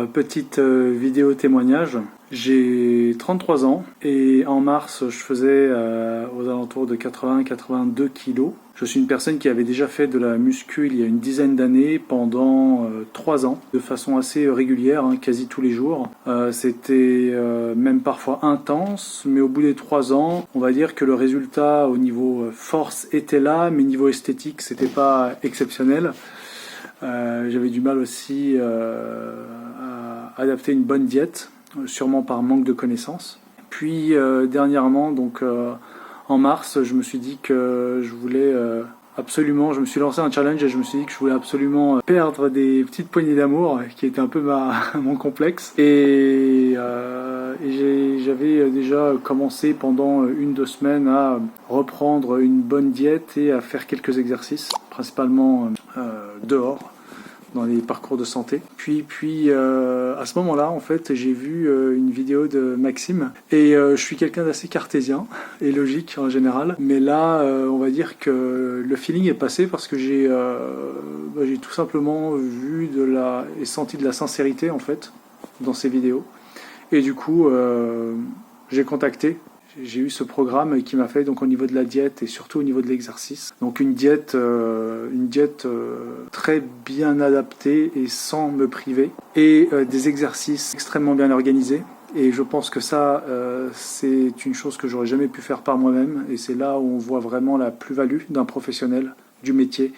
Petite vidéo témoignage. J'ai 33 ans et en mars, je faisais aux alentours de 80-82 kilos. Je suis une personne qui avait déjà fait de la muscu il y a une dizaine d'années pendant 3 ans, de façon assez régulière, quasi tous les jours. C'était même parfois intense, mais au bout des 3 ans, on va dire que le résultat au niveau force était là, mais niveau esthétique, c'était pas exceptionnel. J'avais du mal aussi à adapter une bonne diète, sûrement par manque de connaissances. Puis dernièrement, donc en mars, je me suis dit que je voulais absolument, je me suis lancé un challenge et je me suis dit que je voulais absolument perdre des petites poignées d'amour, qui était un peu mon complexe. Et j'avais déjà commencé pendant 1-2 semaines à reprendre une bonne diète et à faire quelques exercices, principalement dehors, dans les parcours de santé. Puis à ce moment-là, en fait, j'ai vu une vidéo de Maxime et je suis quelqu'un d'assez cartésien et logique en général. Mais là, on va dire que le feeling est passé parce que j'ai tout simplement vu et senti de la sincérité en fait dans ces vidéos. Et du coup, j'ai contacté. J'ai eu ce programme qui m'a fait donc au niveau de la diète et surtout au niveau de l'exercice. Donc une diète très bien adaptée et sans me priver. Et des exercices extrêmement bien organisés. Et je pense que ça, c'est une chose que j'aurais jamais pu faire par moi-même. Et c'est là où on voit vraiment la plus-value d'un professionnel du métier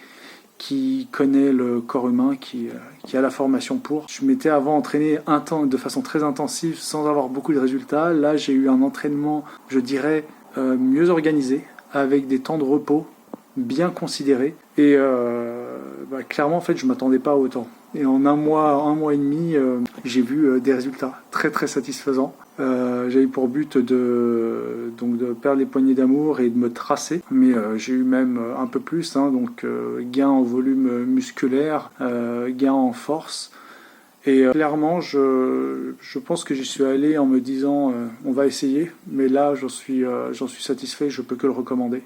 qui connaît le corps humain, qui a la formation pour. Je m'étais avant entraîné de façon très intensive sans avoir beaucoup de résultats. Là, j'ai eu un entraînement, je dirais, mieux organisé, avec des temps de repos bien considérés. Et clairement, en fait, je ne m'attendais pas à autant. Et en un mois et demi, j'ai vu des résultats très très satisfaisants. J'avais pour but de perdre les poignées d'amour et de me tracer, mais j'ai eu même un peu plus, donc gain en volume musculaire, gain en force. Et clairement, je pense que j'y suis allé en me disant on va essayer, mais là j'en suis satisfait, je peux que le recommander.